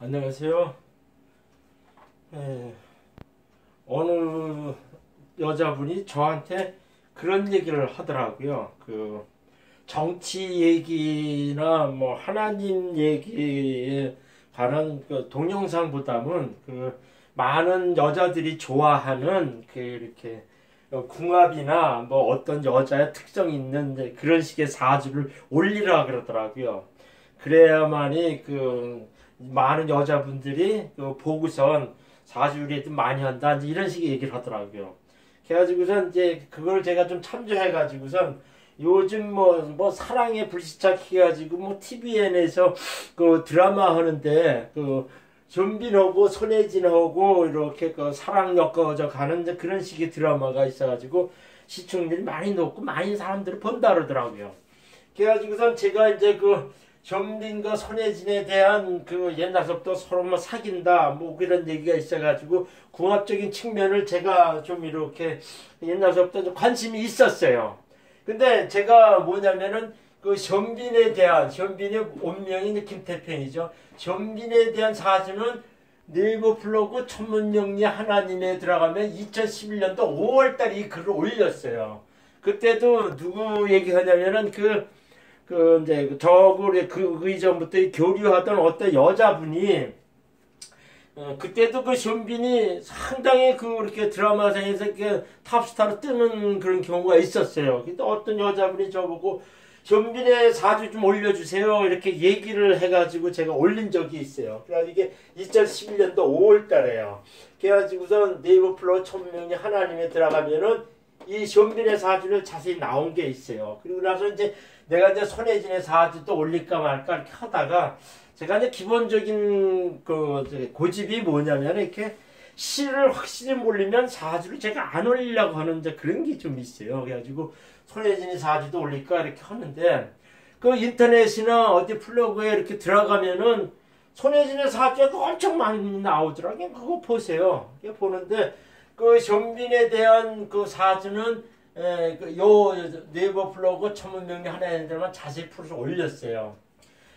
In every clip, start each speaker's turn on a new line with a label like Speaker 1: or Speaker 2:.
Speaker 1: 안녕하세요. 어느 여자분이 저한테 그런 얘기를 하더라고요. 그 정치 얘기나 뭐 하나님 얘기에 관한 그 동영상보다는 그 많은 여자들이 좋아하는 그 이렇게 궁합이나 뭐 어떤 여자의 특성이 있는 그런 식의 사주를 올리라 그러더라고요. 그래야만이 그 많은 여자분들이 그 보고선 사주율이 좀 많이 한다 이제 이런 식의 얘기를 하더라고요. 그래가지고선 이제 그걸 제가 좀 참조해가지고선 요즘 뭐 사랑에 불시착 해가지고 뭐 TVN에서 그 드라마 하는데 그 전빈하고 손예진하고 이렇게 그 사랑 엮어져 가는 이제 그런 식의 드라마가 있어가지고 시청률이 많이 높고 많이 사람들이 본다 그러더라고요. 그래가지고선 제가 이제 그 전빈과 손예진에 대한 그 옛날부터 서로 뭐 사귄다 뭐 그런 얘기가 있어가지고 궁합적인 측면을 제가 좀 이렇게 옛날부터 좀 관심이 있었어요. 근데 제가 뭐냐면은 그 전빈의 본명이 이제 김태평이죠. 전빈에 대한 사주는 네이버 블로그 천문명리 하나님에 들어가면 2011년도 5월달에 이 글을 올렸어요. 그때도 누구 얘기하냐면은 이제 저그 이전부터 교류하던 어떤 여자분이 그때도 그 쇼빈이 상당히 이렇게 드라마상에서 이렇게 탑스타로 뜨는 그런 경우가 있었어요. 근데 어떤 여자분이 저보고 쇼빈의 사주 좀 올려주세요 이렇게 얘기를 해가지고 제가 올린 적이 있어요. 그래가지고 이게 2011년도 5월 달에요. 그래가지고선 네이버 플로 천명이 하나님에 들어가면은 이 쇼빈의 사주를 자세히 나온 게 있어요. 그리고 나서 이제 내가 이제 손예진의 사주도 올릴까 말까 이렇게 하다가 제가 이제 기본적인 그 고집이 뭐냐면 이렇게 시를 확실히 몰리면 사주를 제가 안 올리려고 하는 이제 그런 게 좀 있어요. 그래가지고 손예진의 사주도 올릴까 이렇게 하는데 그 인터넷이나 어디 블로그에 이렇게 들어가면은 손예진의 사주가 엄청 많이 나오더라고요. 그거 보세요. 보는데 그 전빈에 대한 그 사주는 요 네이버 블로그 천문명리 하나에만 자세히 풀어서 올렸어요.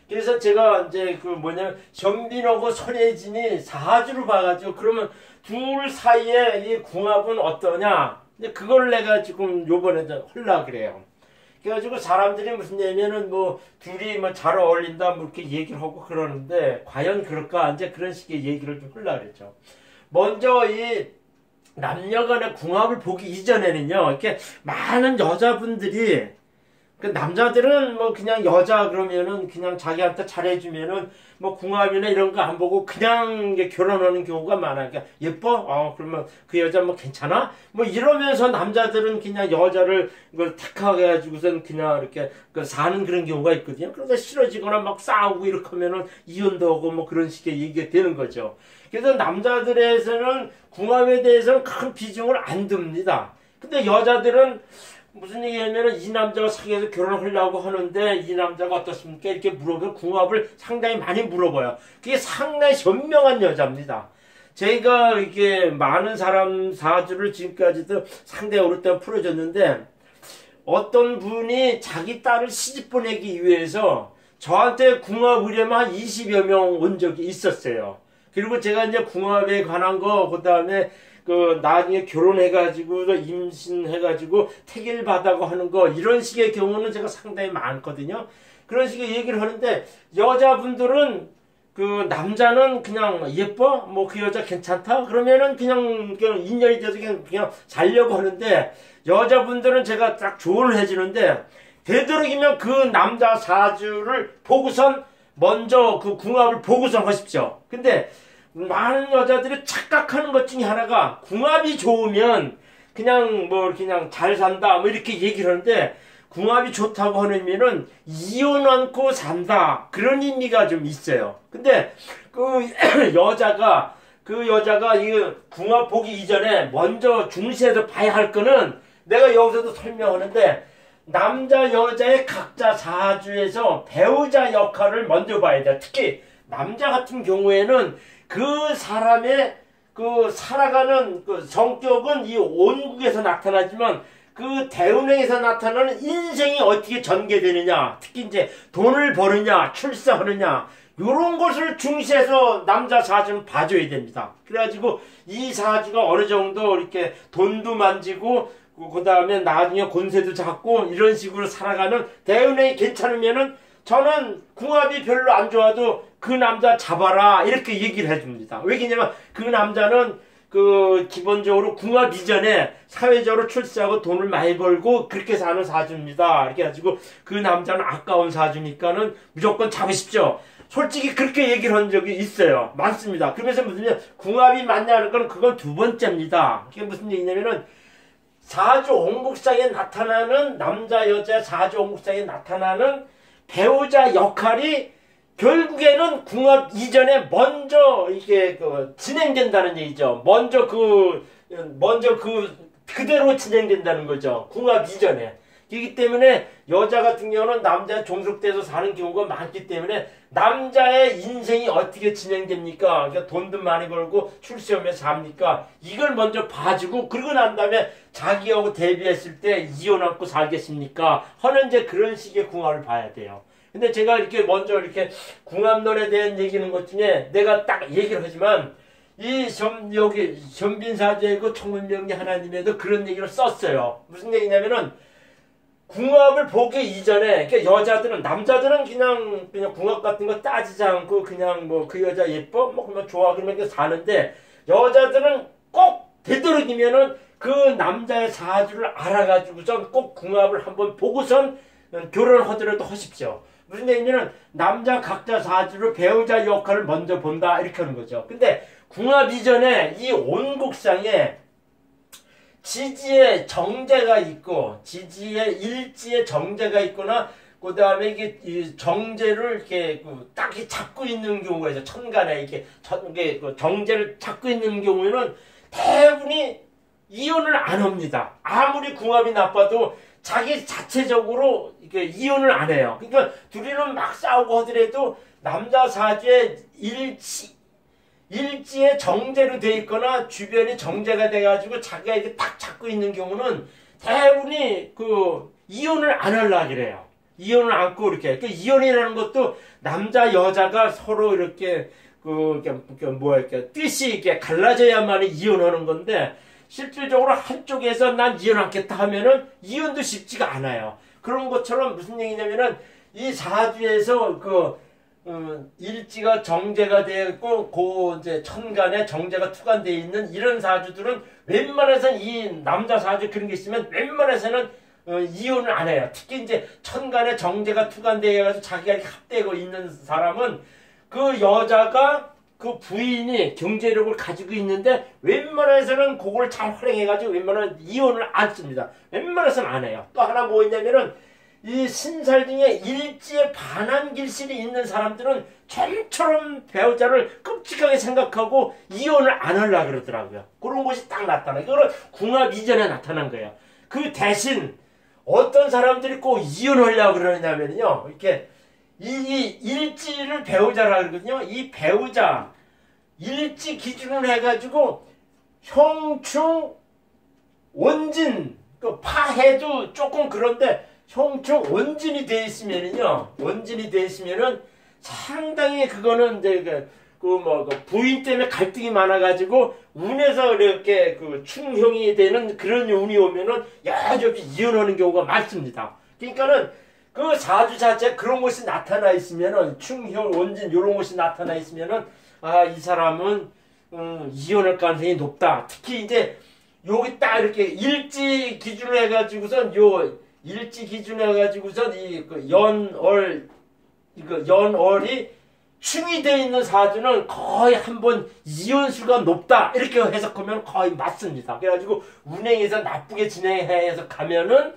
Speaker 1: 그래서 제가 이제 그 뭐냐면 전빈하고 손예진이 사주를 봐가지고 그러면 둘 사이에 이 궁합은 어떠냐? 이제 그걸 내가 지금 요번에 하려고 그래요. 그래가지고 사람들이 무슨 얘기냐면은 뭐 둘이 뭐 잘 어울린다 뭐 이렇게 얘기를 하고 그러는데 과연 그럴까? 이제 그런 식의 얘기를 좀 하려고 그랬죠. 먼저 이 남녀간의 궁합을 보기 이전에는요, 이렇게 많은 여자분들이, 그 남자들은 뭐 그냥 여자 그러면은 그냥 자기한테 잘해주면은 뭐 궁합이나 이런 거 안 보고 그냥 결혼하는 경우가 많아요. 그러니까 예뻐? 그러면 그 여자 뭐 괜찮아? 뭐 이러면서 남자들은 그냥 여자를 이걸 택하게 해가지고선 그냥 이렇게 사는 그런 경우가 있거든요. 그러다 싫어지거나 막 싸우고 이렇게 하면은 이혼도 하고 뭐 그런 식의 얘기가 되는 거죠. 그래서 남자들에서는 궁합에 대해서는 큰 비중을 안 둡니다. 근데 여자들은 무슨 얘기냐면은 이 남자가 사귀어서 결혼하려고 하는데 이 남자가 어떻습니까? 이렇게 물어보면 궁합을 상당히 많이 물어봐요. 그게 상당히 현명한 여자입니다. 제가 이렇게 많은 사람 사주를 지금까지도 상당히 오랫동안 풀어줬는데 어떤 분이 자기 딸을 시집 보내기 위해서 저한테 궁합 의뢰만 한 20여 명 온 적이 있었어요. 그리고 제가 이제 궁합에 관한 거, 그 다음에 나중에 결혼해가지고, 임신해가지고, 태길 받아고 하는 거, 이런 식의 경우는 제가 상당히 많거든요. 그런 식의 얘기를 하는데, 여자분들은, 남자는 그냥 예뻐? 뭐 그 여자 괜찮다? 그러면은 그냥 인연이 돼서 그냥 살려고 하는데, 여자분들은 제가 딱 조언을 해주는데, 되도록이면 그 남자 사주를 보고선 먼저 그 궁합을 보고선 하십시오. 근데 많은 여자들이 착각하는 것 중에 하나가 궁합이 좋으면 그냥 잘 산다 뭐 이렇게 얘기를 하는데 궁합이 좋다고 하는 의미는 이혼 않고 산다 그런 의미가 좀 있어요. 근데 여자가 이 궁합 보기 이전에 먼저 중시해서 봐야 할 거는 내가 여기서도 설명하는데 남자 여자의 각자 사주에서 배우자 역할을 먼저 봐야 돼. 특히 남자 같은 경우에는 그 사람의 살아가는 성격은 이 온국에서 나타나지만 그 대운행에서 나타나는 인생이 어떻게 전개되느냐, 특히 이제 돈을 버느냐, 출세하느냐, 요런 것을 중시해서 남자 사주는 봐줘야 됩니다. 그래가지고 이 사주가 어느 정도 이렇게 돈도 만지고 그 다음에 나중에 권세도 잡고 이런 식으로 살아가는 대운이 괜찮으면은 저는 궁합이 별로 안 좋아도 그 남자 잡아라 이렇게 얘기를 해줍니다. 왜냐면 그 남자는 그 기본적으로 궁합 이전에 사회적으로 출세하고 돈을 많이 벌고 그렇게 사는 사주입니다. 이렇게 해가지고 그 남자는 아까운 사주니까는 무조건 잡으십시오. 솔직히 그렇게 얘기를 한 적이 있어요. 많습니다. 그러면서 무슨 궁합이 맞냐는 건 그건 두 번째입니다. 그게 무슨 얘기냐면은 사주 온국상에 나타나는 남자 여자 사주 온국상에 나타나는 배우자 역할이 결국에는 궁합 이전에 먼저 이게 진행된다는 얘기죠. 먼저 그대로 진행된다는 거죠. 궁합 이전에. 그렇기 때문에 여자 같은 경우는 남자에 종속돼서 사는 경우가 많기 때문에 남자의 인생이 어떻게 진행됩니까? 그러니까 돈도 많이 벌고 출세하면서 삽니까? 이걸 먼저 봐주고 그러고 난 다음에 자기하고 대비했을 때 이혼하고 살겠습니까? 하는 이제 그런 식의 궁합을 봐야 돼요. 근데 제가 이렇게 먼저 이렇게 궁합론에 대한 얘기하는 것 중에 내가 딱 얘기를 하지만 여기 현빈사주이고 청문명리 하나님에도 그런 얘기를 썼어요. 무슨 얘기냐면은 궁합을 보기 이전에, 그러니까 여자들은, 남자들은 그냥 궁합 같은 거 따지지 않고 그냥 뭐 그 여자 예뻐? 뭐 그러면 좋아. 그러면 그냥 사는데, 여자들은 꼭 되도록이면은 그 남자의 사주를 알아가지고선 꼭 궁합을 한번 보고선 결혼하더라도 하십시오. 무슨 얘기냐면, 남자 각자 사주를 배우자 역할을 먼저 본다. 이렇게 하는 거죠. 근데 궁합 이전에 이 온국상에 지지에 정제가 있고 지지에 일지에 정제가 있거나 그 다음에 이게 이 정제를 이렇게 딱히 잡고 있는 경우가 있어요. 천간에 이렇게 정제를 잡고 있는 경우에는 대부분이 이혼을 안 합니다. 아무리 궁합이 나빠도 자기 자체적으로 이렇게 이혼을 안 해요. 그러니까 둘이는 막 싸우고 하더라도 남자 사주에 일지에 정제로 돼 있거나 주변이 정제가 돼가지고 자기가 이렇게 딱 잡고 있는 경우는 대부분이 이혼을 안 하려고 그래요. 이혼을 안고 이렇게. 이혼이라는 것도 남자 여자가 서로 이렇게 뜻이 이렇게 갈라져야만 이혼하는 건데 실질적으로 한쪽에서 난 이혼하겠다 하면은 이혼도 쉽지가 않아요. 그런 것처럼 무슨 얘기냐면은 이 사주에서 일지가 정제가 되고 이제 천간에 정제가 투간되어 있는 이런 사주들은 웬만해서는 이 남자 사주 그런 게 있으면 웬만해서는 이혼을 안 해요. 특히 이제 천간에 정제가 투간되어 가지고 자기가 합되고 있는 사람은 그 여자가 그 부인이 경제력을 가지고 있는데 웬만해서는 그걸 잘 활용해 가지고 웬만하면 이혼을 안 씁니다. 웬만해서는 안 해요. 또 하나 뭐 있냐면은 이 신살 중에 일지에 반한 길실이 있는 사람들은 좀처럼 배우자를 끔찍하게 생각하고 이혼을 안 하려고 그러더라고요. 그런 것이 딱 나타나요. 그거는 궁합 이전에 나타난 거예요. 그 대신 어떤 사람들이 꼭 이혼하려고 그러냐면요. 이렇게 이 일지를 배우자라고 그러거든요. 이 배우자 일지 기준으로 해가지고 형충 원진 파해도 조금 그런데 형충 원진이 돼 있으면은요, 원진이 돼 있으면은 상당히 그거는 이제 부인 때문에 갈등이 많아가지고 운에서 이렇게 충형이 되는 그런 운이 오면은 여전히 이혼하는 경우가 많습니다. 그러니까는 그 사주 자체 그런 것이 나타나 있으면은 충형 원진 이런 것이 나타나 있으면은 이 사람은 이혼할 가능성이 높다. 특히 이제 여기 딱 이렇게 일지 기준으로 해가지고선 일지 기준으로 해가지고선 연월이 충이 되어 있는 사주는 거의 한번 이혼수가 높다. 이렇게 해석하면 거의 맞습니다. 그래가지고 운행에서 나쁘게 진행해서 가면은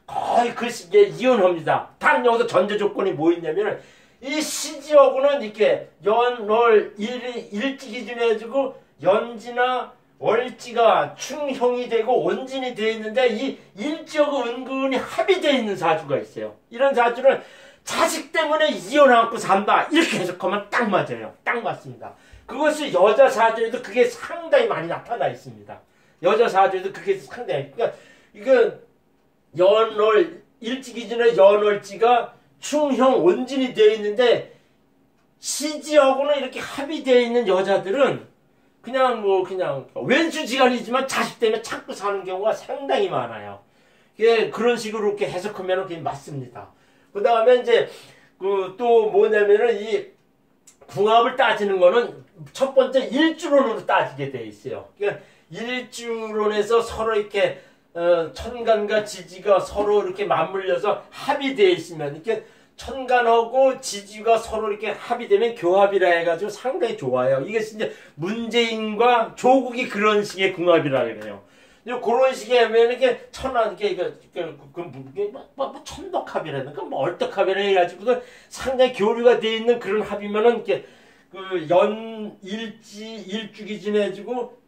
Speaker 1: 거의 그 시기에 이혼합니다. 단 여기서 전제 조건이 뭐 있냐면은 이 시지하고는 이렇게 연월 일지 기준으로 해가지고 연지나 월지가 충형이 되고 원진이 되어 있는데 이 일지하고 은근히 합이 되어 있는 사주가 있어요. 이런 사주는 자식 때문에 이혼하고 산다. 이렇게 해석하면 딱 맞아요. 딱 맞습니다. 그것이 여자 사주에도 그게 상당히 많이 나타나 있습니다. 여자 사주에도 그게 상당히. 그러니까 이거 연월 일지 기준에 연월지가 충형 원진이 되어 있는데 시지하고는 이렇게 합의되어 있는 여자들은 그냥 왼수지간이지만 자식 때문에 참고 사는 경우가 상당히 많아요. 그런 식으로 이렇게 해석하면 그게 맞습니다. 그 다음에 이제 또 뭐냐면은 이 궁합을 따지는 거는 첫 번째 일주론으로 따지게 돼 있어요. 그러니까 일주론에서 서로 이렇게 천간과 지지가 서로 이렇게 맞물려서 합의되어 있으면 이렇게 천간하고 지지가 서로 이렇게 합의되면 교합이라 해가지고 상당히 좋아요. 이것이 이제 문재인과 조국이 그런 식의 궁합이라 그래요. 그런 식의 하면 이렇게 천덕합이라든가 얼떡합이라 해가지고 상당히 교류가 되어 있는 그런 합이면은 이렇게 일주기 지내주고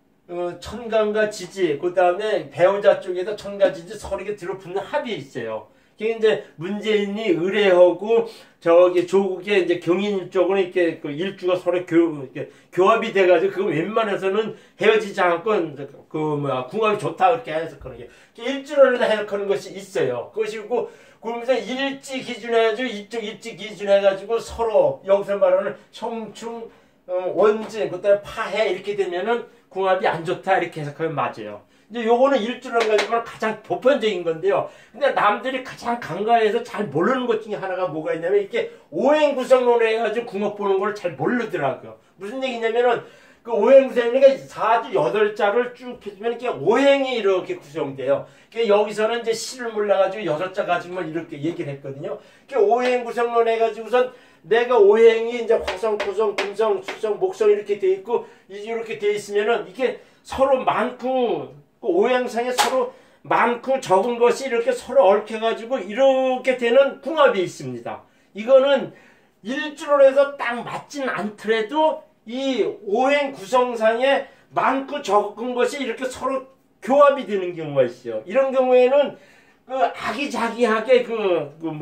Speaker 1: 천간과 지지, 그 다음에 배우자 쪽에서 천간 지지 서로 이렇게 들어붙는 합이 있어요. 그게 이제 문재인이 의뢰하고 조국의 이제 경인 쪽은 이렇게 일주가 서로 교합이 돼가지고 그거 웬만해서는 헤어지지 않고 궁합이 좋다 그렇게 해석하는 게 일주를 해석하는 것이 있어요. 그것이고 그러면서 일지 기준해가지고 이쪽 일지 기준해가지고 서로 여기서 말하는 형충 원진 그다음에 파해 이렇게 되면은 궁합이 안 좋다 이렇게 해석하면 맞아요. 이제 요거는 일주라는 가지고는 가장 보편적인 건데요. 근데 남들이 가장 간과해서 잘 모르는 것 중에 하나가 뭐가 있냐면 이렇게 오행 구성론을 해가지고 궁합 보는 걸 잘 모르더라고요. 무슨 얘기냐면은 그 오행 구성이니까 사주 8자를 쭉 펴주면 이렇게 오행이 이렇게 구성돼요. 여기서는 이제 시를 몰라가지고 6자 가지고만 이렇게 얘기를 했거든요. 오행 구성론 해가지고선 내가 오행이 이제 화성, 토성, 금성, 수성, 목성 이렇게 돼 있고 이렇게 돼 있으면은 이게 서로 많고 오행상에 서로 많고 적은 것이 이렇게 서로 얽혀가지고 이렇게 되는 궁합이 있습니다. 이거는 일주론에서 딱 맞진 않더라도 이 오행 구성상에 많고 적은 것이 이렇게 서로 교합이 되는 경우가 있어요. 이런 경우에는 아기자기하게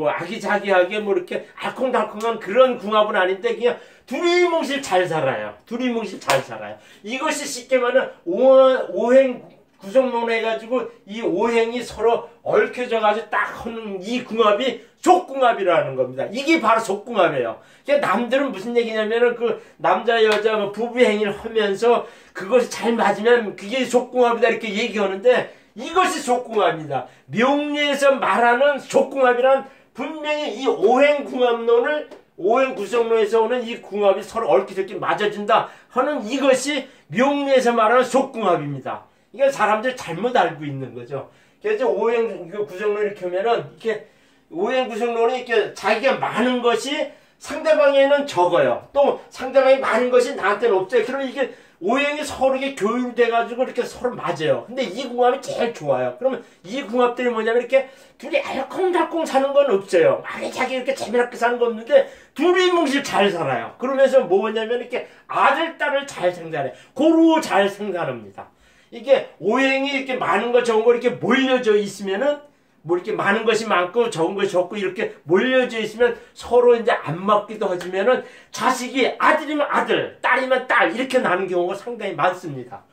Speaker 1: 아기자기하게 이렇게 알콩달콩한 그런 궁합은 아닌데 그냥 두리뭉실 잘 살아요. 두리뭉실 잘 살아요. 이것이 쉽게 말하면 오행 구성론 해가지고 이 오행이 서로 얽혀져가지고 딱 하는 이 궁합이 족궁합이라는 겁니다. 이게 바로 족궁합이에요. 남들은 무슨 얘기냐면은 남자 여자 부부 행위를 하면서 그것이 잘 맞으면 그게 족궁합이다 이렇게 얘기하는데 이것이 족궁합입니다. 명리에서 말하는 족궁합이란 분명히 이 오행궁합론을 오행 구성론에서 오는 이 궁합이 서로 얽혀졌기 맞아준다 하는 이것이 명리에서 말하는 족궁합입니다. 이게 사람들이 잘못 알고 있는 거죠. 그래서 오행 구성론 이렇게 하면은 이렇게 오행 구성론이 이렇게 자기가 많은 것이 상대방에는 적어요. 또 상대방이 많은 것이 나한테는 없어요. 그러면 이게 오행이 서로 이렇게 교율돼가지고 이렇게 서로 맞아요. 근데 이 궁합이 제일 좋아요. 그러면 이 궁합들이 뭐냐면 이렇게 둘이 알콩달콩 사는 건 없어요. 자기 이렇게 재미나게 사는 거 없는데 둘이 뭉실 잘 살아요. 그러면서 뭐냐면 이렇게 아들, 딸을 잘 생산해. 고루 잘 생산합니다. 이게 오행이 이렇게 많은 거 적은 거 이렇게 몰려져 있으면은 이렇게 많은 것이 많고 적은 것이 적고 이렇게 몰려져 있으면 서로 이제 안 맞기도 하지만은 자식이 아들이면 아들, 딸이면 딸 이렇게 나는 경우가 상당히 많습니다.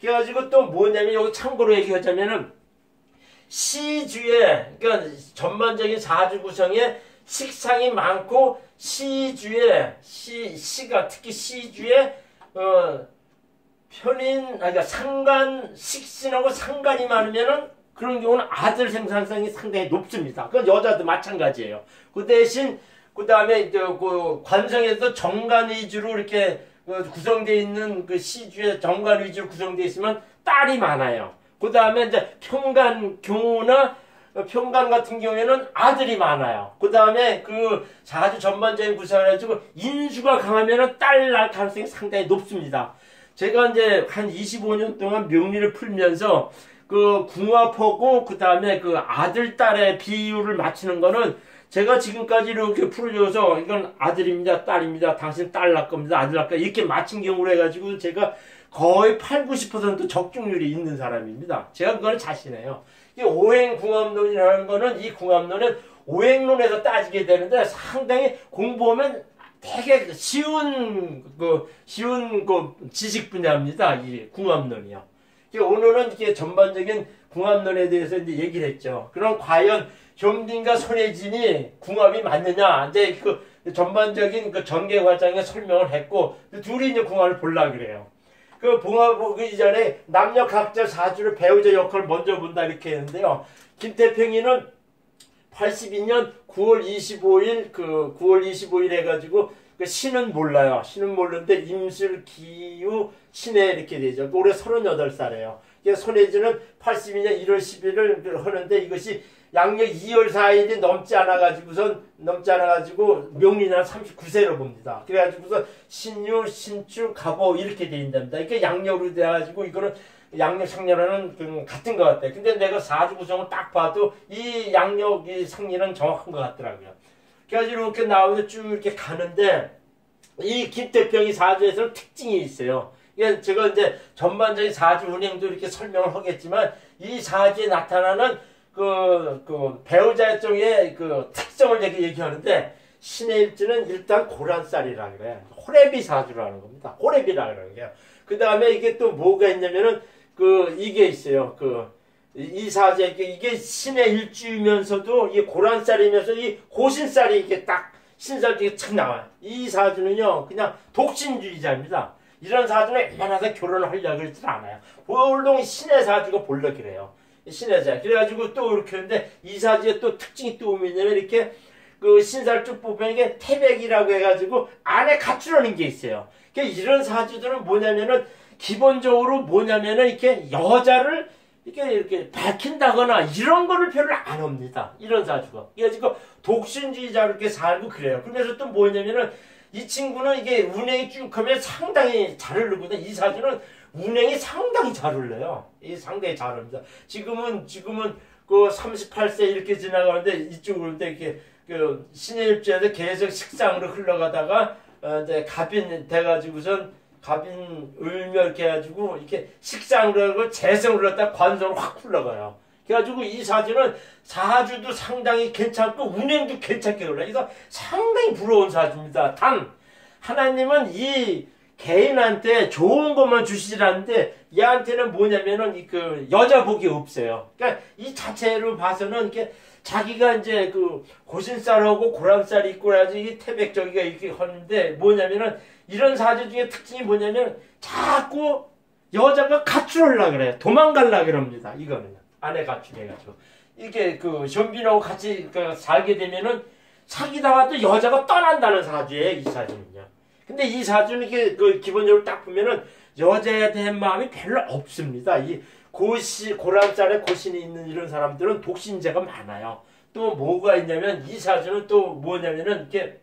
Speaker 1: 그래가지고 또 뭐냐면 여기 참고로 얘기하자면은 시주에 그러니까 전반적인 사주 구성에 식상이 많고 시주에 시가 특히 시주에 그러니까 식신하고 상관이 많으면은 그런 경우는 아들 생산성이 상당히 높습니다. 그건 여자도 마찬가지예요. 그 대신 그 다음에 관성에서 정관 위주로 이렇게 구성되어 있는 그 시주에 정관 위주로 구성되어 있으면 딸이 많아요. 그 다음에 이제 평간 경우나 평간 같은 경우에는 아들이 많아요. 그 다음에 사주 전반적인 구성을 해가지고 인수가 강하면은 딸 날 가능성이 상당히 높습니다. 제가 이제 한 25년 동안 명리를 풀면서 궁합하고 그 다음에 아들, 딸의 비율을 맞추는 거는 제가 지금까지 이렇게 풀어줘서 이건 아들입니다, 딸입니다, 당신 딸 낳을 겁니다, 아들 낳을 겁니다 이렇게 맞춘 경우로 해가지고 제가 거의 80~90% 적중률이 있는 사람입니다. 제가 그거는 자신해요. 이 오행궁합론이라는 거는 이 궁합론은 오행론에서 따지게 되는데 상당히 공부하면 되게 쉬운 지식 분야입니다. 이 궁합론이요. 오늘은 이렇게 전반적인 궁합론에 대해서 이제 얘기를 했죠. 그럼 과연 현빈과 손혜진이 궁합이 맞느냐? 이제 전반적인 그 전개 과정에 설명을 했고, 둘이 이제 궁합을 보려 그래요. 그 궁합 보기 전에 남녀 각자 사주를 배우자 역할을 먼저 본다 이렇게 했는데요. 김태평이는 82년 9월 25일 9월 25일 해가지고 그 신은 몰라요. 신은 모르는데 임술 기우 신해 이렇게 되죠. 올해 38살이에요. 손해지는 82년 1월 10일을 하는데 이것이 양력 2월 4일이 넘지 않아가지고 명리날 39세로 봅니다. 그래가지고서 신유, 신축, 갑오 이렇게 돼 있답니다. 이게 양력으로 돼가지고 이거는 양력 상렬하는 같은 것 같아요. 근데 내가 사주 구성을 딱 봐도 이 양력이 상렬은 정확한 것 같더라고요. 그래가지고 이렇게 나오면서 쭉 이렇게 가는데 이 김태평이 사주에서는 특징이 있어요. 이게 제가 이제 전반적인 사주 운행도 이렇게 설명을 하겠지만 이 사주에 나타나는 그 배우자 쪽의 그 특성을 얘기하는데 신의 일지는 일단 고란살이라는 거예요. 호래비 사주라는 겁니다. 호래비라는 거예요. 그 다음에 이게 또 뭐가 있냐면은 이게 있어요. 이 사주에 이게 신의 일주이면서도 이게 고란살이면서 이 고신살이 이게 딱 신살 중에 착 나와요. 이 사주는요 그냥 독신주의자입니다. 이런 사주는 웬만해서 결혼을 하려고 그러질 않아요. 보통 신의 사주가 본래 그래요. 신의 사. 그래가지고 또 이렇게 하는데 이 사주의 또 특징이 또 뭐냐면 이렇게 그 신살 쭉 보면 이게 태백이라고 해가지고 안에 갖추려는 게 있어요. 그러니까 이런 사주들은 뭐냐면은 기본적으로 뭐냐면은 이렇게 여자를 이렇게 밝힌다거나 이런 거를 별로 안 합니다. 이런 사주가. 그래가지고 독신주의자로 이렇게 살고 그래요. 그래서 또 뭐냐면은 이 친구는 이게 운행이 쭉 하면 상당히 잘 흐르거든요. 이 사주는 운행이 상당히 잘 흘러요. 이 상당히 잘 흐릅니다. 지금은 그 38세 이렇게 지나가는데 이쪽으로 이렇게 그 신의 일주에서 계속 식상으로 흘러가다가 이제 갑인 돼가지고선 갑인 을묘 이렇게 해가지고 이렇게 식상으로 하고 재성으로 했다가 관성으로 확 흘러가요. 그래가지고 이 사주는 사주도 상당히 괜찮고 운행도 괜찮게 흘러요. 그래서 상당히 부러운 사주입니다. 단 하나님은 이 개인한테 좋은 것만 주시라는데 얘한테는 뭐냐면은 그 여자 복이 없어요. 그러니까 이 자체로 봐서는 이렇게 자기가 이제 그 고신살하고 고란살이 있고 그래가지고 이 태백저기가 이렇게 하는데 뭐냐면은 이런 사주 중에 특징이 뭐냐면 자꾸 여자가 가출하려고 그래요. 도망가려고 그럽니다. 이거는 아내 가출해가지고 이게 그 현빈하고 같이 살게 되면은 사귀다가 또 여자가 떠난다는 사주예요. 이 사주는요. 근데 이 사주는 이게 기본적으로 딱 보면은 여자에 대한 마음이 별로 없습니다. 이 고란살에 고신이 있는 이런 사람들은 독신자가 많아요. 또 뭐가 있냐면 이 사주는 또 뭐냐면은 이렇게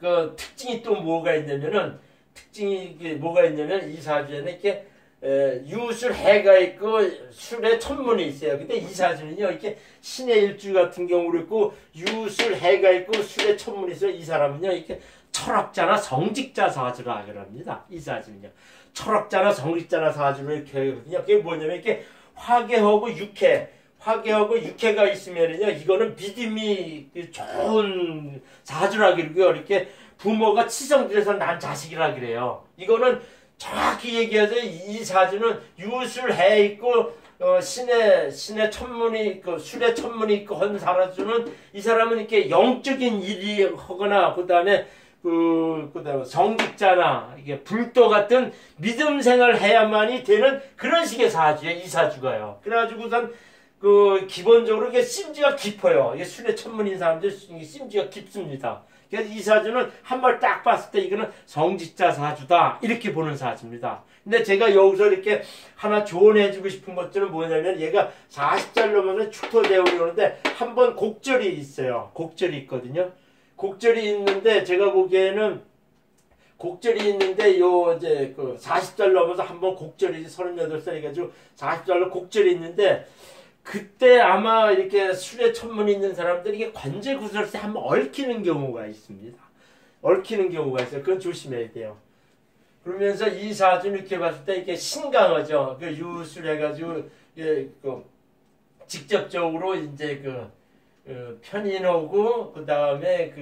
Speaker 1: 그 특징이 또 뭐가 있냐면은 이 사주에는 이렇게 유술 해가 있고 술의 천문이 있어요. 근데 이 사주는요 이렇게 신의 일주 같은 경우로 있고 유술 해가 있고 술의 천문이 있어요. 이 사람은요 이렇게 철학자나 성직자 사주라 그럽니다. 이 사주는요. 철학자나 성직자나 사주로 이렇게 하거든요. 그게 뭐냐면 이렇게 화계하고 육해가 있으면은요, 이거는 믿음이 좋은 사주라 그러고요. 이렇게 부모가 치성들여서 난 자식이라 그래요. 이거는 정확히 얘기해서 이 사주는 유술해 있고, 신의 천문이 있고, 술의 천문이 있고, 한 사주는 이 사람은 이렇게 영적인 일이 하거나, 그 다음에 그다음에 성직자나 이게 불도 같은 믿음 생활을 해야만이 되는 그런 식의 사주예요. 이 사주가요. 그래가지고선 기본적으로 이게 심지가 깊어요. 이게 술의 천문인 사람들 심지가 깊습니다. 그래서 이 사주는 한 번 딱 봤을 때 이거는 성직자 사주다 이렇게 보는 사주입니다. 근데 제가 여기서 이렇게 하나 조언해주고 싶은 것들은 뭐냐면 얘가 40살 넘어서 축토대운이 오는데 한 번 곡절이 있어요. 곡절이 있거든요. 곡절이 있는데 제가 보기에는 곡절이 있는데 이제 40살 넘어서 한번 곡절이 38살 해가지고 40살로 곡절이 있는데 그때 아마 이렇게 술에 천문이 있는 사람들이 이게 관제 구설세 한번 얽히는 경우가 있습니다. 얽히는 경우가 있어요. 그건 조심해야 돼요. 그러면서 이 사주는 이렇게 봤을 때 이게 신강하죠. 유술해가지고 직접적으로 이제 편인하고 그 다음에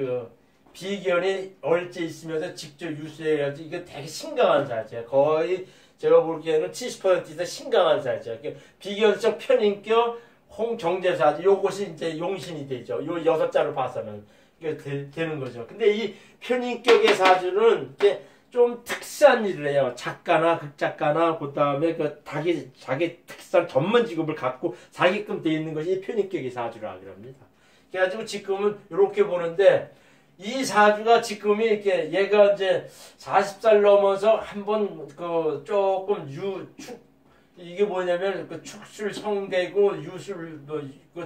Speaker 1: 비견이 얼제 있으면서 직접 유수해가지고 이게 되게 신강한 사주예요. 거의 제가 보기에는 70% 이상 신강한 사주예요. 비견성 편인격 홍정제사주 요것이 이제 용신이 되죠. 요 6자로 봐서는 되는 거죠. 근데 이 편인격의 사주는 이제 좀 특수한 일을 해요. 작가나 극작가나 그다음에 자기 특수한 전문 직업을 갖고 살게끔 돼 있는 것이 편인격의 사주라 그럽니다. 그래가지고 지금은 이렇게 보는데 이 사주가 지금이 이렇게 얘가 이제 40살 넘어서 한번 조금 이게 뭐냐면 축술 성되고 유술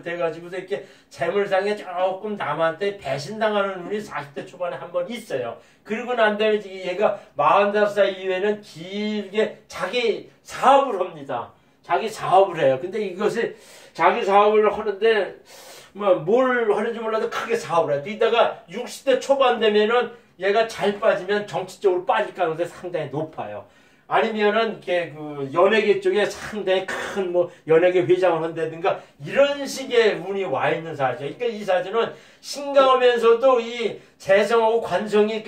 Speaker 1: 돼가지고서 이렇게 재물상에 조금 남한테 배신당하는 운이 40대 초반에 한번 있어요. 그리고 난 다음에 얘가 45살 이후에는 길게 자기 사업을 합니다. 자기 사업을 해요. 근데 이것을 자기 사업을 하는데 뭘 하는지 몰라도 크게 사업을 해요. 이따가 60대 초반 되면은 얘가 잘 빠지면 정치적으로 빠질 가능성이 상당히 높아요. 아니면은 이렇게 연예계 쪽에 상당히 큰 연예계 회장을 한다든가 이런 식의 운이 와 있는 사주죠. 그러니까 이 사주는 신강하면서도 이 재성하고 관성이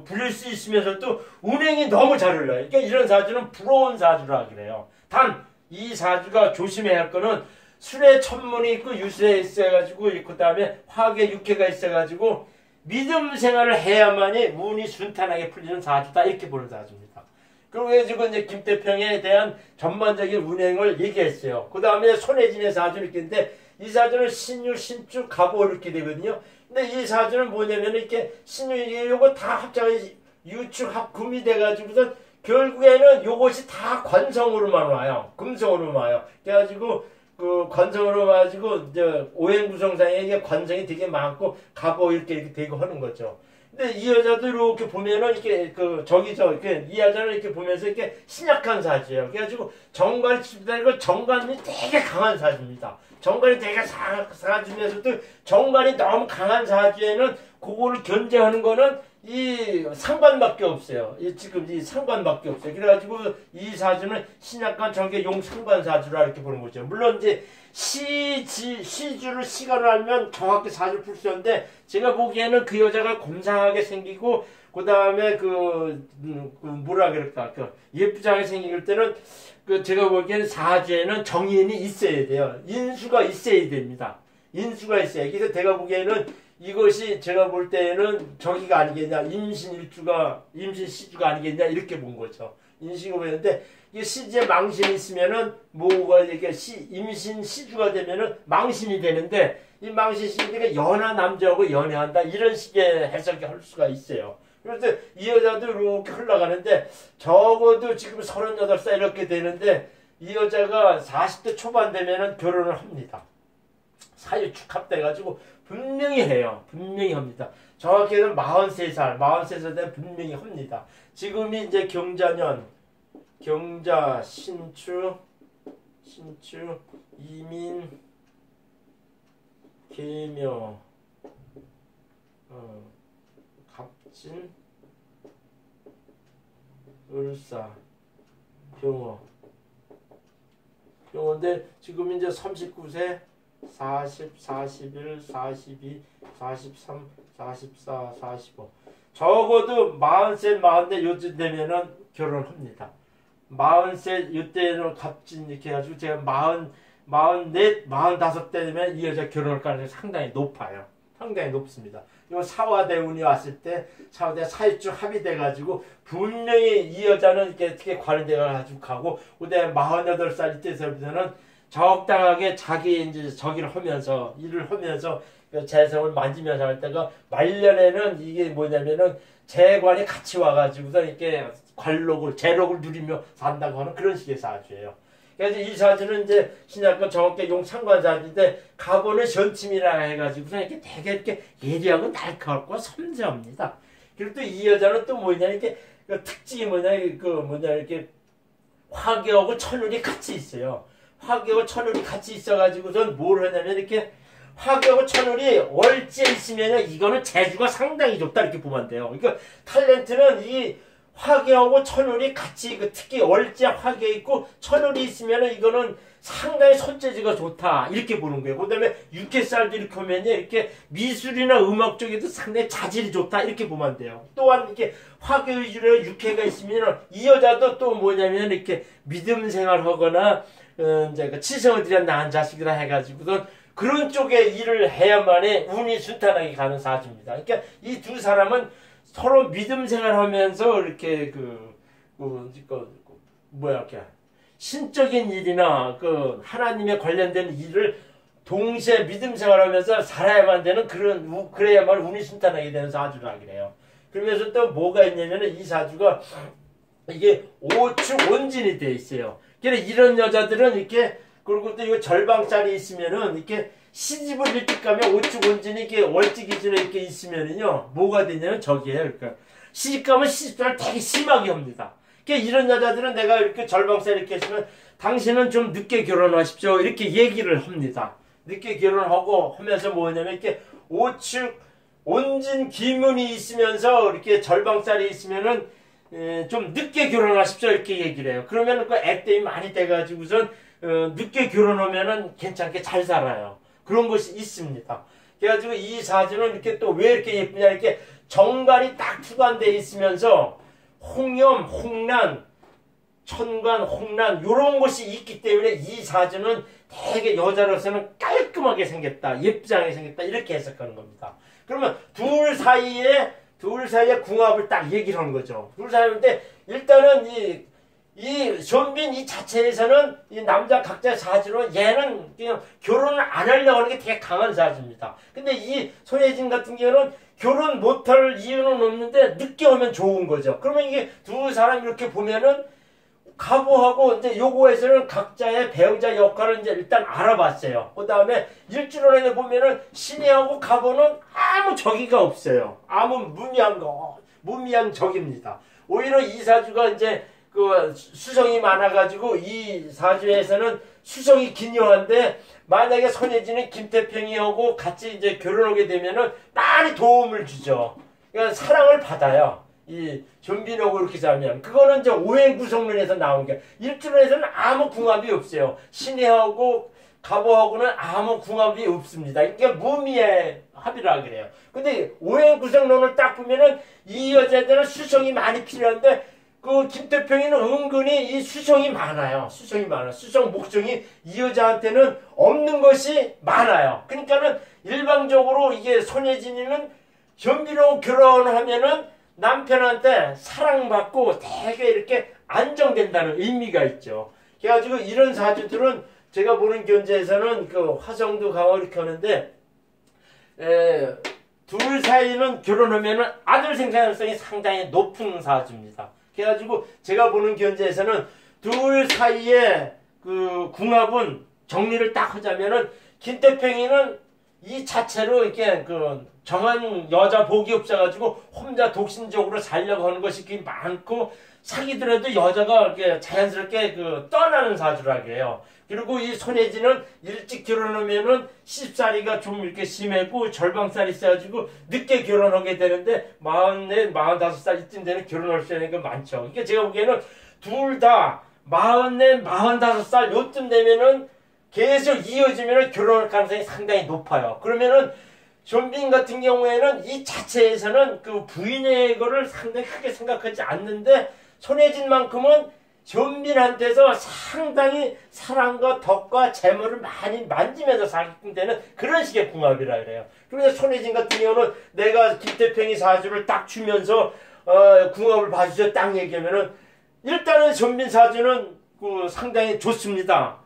Speaker 1: 불릴 수 있으면서도 운행이 너무 잘 흘러요. 그러니까 이런 사주는 부러운 사주라 그래요. 단 이 사주가 조심해야 할 거는 술에 천문이 있고 유술에 있어가지고 그 다음에 화학에 육해가 있어가지고 믿음 생활을 해야만이 운이 순탄하게 풀리는 사주다 이렇게 보는 사주입니다. 그리고 지금 이제 김태평에 대한 전반적인 운행을 얘기했어요. 그 다음에 손해진의 사주를 이렇게 했는데 이 사주는 신유, 신축, 갑오 이렇게 되거든요. 근데 이 사주는 뭐냐면 이렇게 신유, 요거 다 합작해 유축, 합금이 돼가지고서 결국에는 요것이 다 관성으로만 와요. 금성으로만 와요. 그래가지고 관성으로 와가지고 이제 오행구성상에 이게 관성이 되게 많고 갑오 이렇게 되고 하는 거죠. 근데 이 여자도 이렇게 보면은 이렇게 이 여자를 이렇게 보면서 이렇게 신약한 사주예요. 그래가지고 정관이 칩다니까 정관이 되게 강한 사주입니다. 정관이 되게 사주면서도 정관이 너무 강한 사주에는 그거를 견제하는 거는 이 상관밖에 없어요. 지금 이 상관밖에 없어요. 그래가지고 이 사주는 신약간 정계 용 상관 사주라 이렇게 보는 거죠. 물론 이제 시주를 시간을 알면 정확히 사주를 풀 수 있는데 제가 보기에는 그 여자가 곰상하게 생기고 그 다음에 뭐라 그럴까 예쁘장하게 생길 때는 제가 보기에는 사주에는 정인이 있어야 돼요. 인수가 있어야 됩니다. 인수가 있어요. 그래서 제가 보기에는 이것이 제가 볼 때는 저기가 아니겠냐, 임신시주가 아니겠냐, 이렇게 본 거죠. 인신을 보였는데, 이게 시주에 망신이 있으면은, 뭐가 이렇게 임신시주가 되면은 망신이 되는데, 이 망신시주가 연하 남자하고 연애한다, 이런 식의 해석이 할 수가 있어요. 그래서 이 여자도 이렇게 흘러가는데, 적어도 지금 38살 이렇게 되는데, 이 여자가 40대 초반 되면은 결혼을 합니다. 사유축 합돼가지고, 분명히 해요. 분명히 합니다. 정확히는 43살 되면 분명히 합니다. 지금이 이제 경자, 신축, 이민, 계묘, 갑진, 을사, 병호. 병호인데 지금 이제 39세, 40, 41, 42, 43, 44, 45. 적어도 40세, 40대 요즘 되면은 결혼합니다. 40세, 이때는 갑진 이렇게 해가지고 제가 44, 45대 되면 이 여자 결혼할 가능성이 상당히 높아요. 상당히 높습니다. 요 사화대운이 왔을 때, 사화대 사유축 합이 돼가지고, 분명히 이 여자는 이렇게 어떻게 관련돼가지고 가고, 그 다음에 48살 이때서부터는 적당하게 자기 이제 일을 하면서 재성을 만지면서 할 때가 말년에는 이게 뭐냐면은 재관이 같이 와가지고서 이렇게 재록을 누리며 산다고 하는 그런 식의 사주예요. 그래서 이 사주는 이제 신약권 정확하게 용 상관 사주인데 가보는 전침이라 해가지고서 이렇게 되게 이렇게 예리하고 날카롭고 섬세합니다. 그리고 또 이 여자는 또 뭐냐 이렇게 특징이 이렇게 화교하고 천운이 같이 있어요. 화교하고 천울이 같이 있어가지고선 뭘 하냐면 이렇게 화교하고 천울이 월지에 있으면 이거는 재주가 상당히 좋다 이렇게 보면 돼요. 그러니까 탤런트는 이 화교하고 천울이 같이 특히 월지에 화교 있고 천울이 있으면 이거는 상당히 손재주가 좋다 이렇게 보는 거예요. 그 다음에 육회살도 이렇게 하면 이렇게 미술이나 음악 쪽에도 상당히 자질이 좋다 이렇게 보면 돼요. 또한 이렇게 화교 위주로 육회가 있으면 이 여자도 또 뭐냐면 이렇게 믿음 생활하거나 이제 치성을 들여 낳은 자식이라 해가지고선 그런 쪽에 일을 해야만이 운이 순탄하게 가는 사주입니다. 그러니까 이 두 사람은 서로 믿음 생활하면서 이렇게 신적인 일이나 하나님에 관련된 일을 동시에 믿음 생활하면서 살아야만 되는 그래야만 운이 순탄하게 되는 사주라 그래요. 그러면서 또 뭐가 있냐면은 이 사주가 이게 오축 원진이 돼 있어요. 그래서 이런 여자들은 이렇게 그리고 또 이거 절방살이 있으면은 이렇게 시집을 일찍 가면 오축 원진이 이렇게 월지기준에 이렇게 있으면은요 뭐가 되냐면 저기에요. 그러니까 시집 가면 시집살을 되게 심하게 합니다. 그러니까 이런 여자들은 내가 이렇게 절방살 이렇게 했으면 당신은 좀 늦게 결혼하십시오 이렇게 얘기를 합니다. 늦게 결혼하고 하면서 뭐냐면 이렇게 오축 원진 기문이 있으면서 이렇게 절방살이 있으면은 좀 늦게 결혼하십시오 이렇게 얘기를 해요. 그러면 그 액땜이 많이 돼가지고선 늦게 결혼하면은 괜찮게 잘 살아요. 그런 것이 있습니다. 그래가지고 이 사주는 이렇게 또 왜 이렇게 예쁘냐 이렇게 정관이 딱 투관돼 있으면서 홍염, 홍란, 천관, 홍란 이런 것이 있기 때문에 이 사주는 되게 여자로서는 깔끔하게 생겼다, 예쁘장하게 생겼다 이렇게 해석하는 겁니다. 그러면 둘 사이에 궁합을 딱 얘기를 하는 거죠. 둘 사이인데 일단은 이 전빈 이 자체에서는 이 남자 각자 사주로 얘는 그냥 결혼을 안 하려고 하는 게 되게 강한 사주입니다. 근데 이 손예진 같은 경우는 결혼 못할 이유는 없는데 늦게 오면 좋은 거죠. 그러면 이게 두 사람 이렇게 보면은 가보하고 이제 요거에서는 각자의 배우자 역할을 이제 일단 알아봤어요. 그 다음에 일주일에 보면은 신이하고 가보는 아무 적이가 없어요. 아무 무미한 적입니다. 오히려 이 사주가 이제 수성이 많아가지고 이 사주에서는 수성이 기묘한데 만약에 손예진이 김태평이하고 같이 이제 결혼하게 되면은 많이 도움을 주죠. 그러니까 사랑을 받아요. 이 전빈하고 이렇게 자면 그거는 이제 오행구성론에서 나온 게 일주일에서는 아무 궁합이 없어요. 신이하고 가보하고는 아무 궁합이 없습니다. 그러니까 무미의 합이라 그래요. 근데 오행구성론을 딱 보면은 이 여자들은 수성이 많이 필요한데 그 김태평이는 은근히 이 수성이 많아요. 수성 목성이 이 여자한테는 없는 것이 많아요. 그러니까는 일방적으로 이게 손예진이는 전빈하고 결혼하면은 남편한테 사랑받고 되게 이렇게 안정된다는 의미가 있죠. 그래가지고 이런 사주들은 제가 보는 견제에서는 화성도 강화 이렇게 하는데 둘 사이는 결혼하면은 아들 생산 가능성이 상당히 높은 사주입니다. 그래가지고 제가 보는 견제에서는 둘 사이의 궁합은 정리를 딱 하자면은 김태평이는 이 자체로 이렇게 정한 여자 복이 없어가지고 혼자 독신적으로 살려고 하는 것이 꽤 많고 사귀더라도 여자가 이렇게 자연스럽게 떠나는 사주라고 해요. 그리고 이 손예진은 일찍 결혼하면은 시집살이가 좀 이렇게 심하고 절방살이 있어가지고 늦게 결혼하게 되는데 44, 45살 이쯤 되는 결혼할 수 있는 게 많죠. 그러니까 제가 보기에는 둘 다 44, 45살 요쯤 되면은 계속 이어지면은 결혼할 가능성이 상당히 높아요. 그러면은 전빈 같은 경우에는 이 자체에서는 부인의 거를 상당히 크게 생각하지 않는데 손예진만큼은 전빈한테서 상당히 사랑과 덕과 재물을 많이 만지면서 살게 되는 그런 식의 궁합이라 그래요. 그래서 손예진 같은 경우는 내가 김태평이 사주를 딱 주면서 궁합을 봐주죠 딱 얘기하면은 일단은 전빈 사주는 상당히 좋습니다.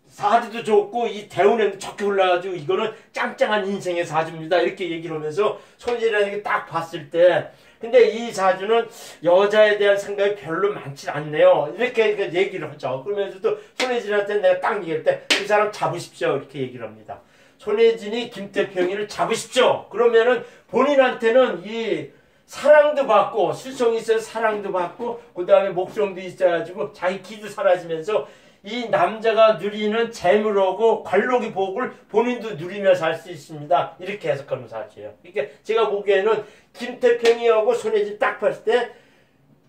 Speaker 1: 사주도 좋고 이 대운행도 좋게 올라가지고 이거는 짱짱한 인생의 사주입니다. 이렇게 얘기를 하면서 손예진에게 딱 봤을 때 근데 이 사주는 여자에 대한 생각이 별로 많지 않네요. 이렇게 얘기를 하죠. 그러면서 또 손예진한테 내가 딱 얘기할 때 그 사람 잡으십시오. 이렇게 얘기를 합니다. 손예진이 김태평이를 잡으십시오. 그러면은 본인한테는 이 사랑도 받고 수성이 있어서 사랑도 받고 그 다음에 목성도 있어가지고 자기 기도 사라지면서 이 남자가 누리는 재물하고 관록의 복을 본인도 누리며 살 수 있습니다. 이렇게 해석하는 사주예요. 그러니까 제가 보기에는 김태평이하고 손예진 딱 봤을 때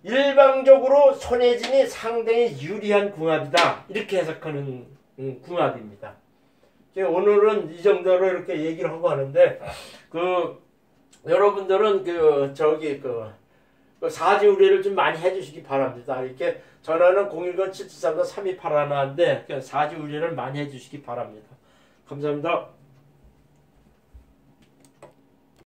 Speaker 1: 일방적으로 손예진이 상당히 유리한 궁합이다. 이렇게 해석하는 궁합입니다. 오늘은 이 정도로 이렇게 얘기를 하고 하는데 여러분들은 사주 의뢰를 좀 많이 해주시기 바랍니다. 이렇게 전화는 010-773-3281인데 사주 의뢰를 많이 해주시기 바랍니다. 감사합니다.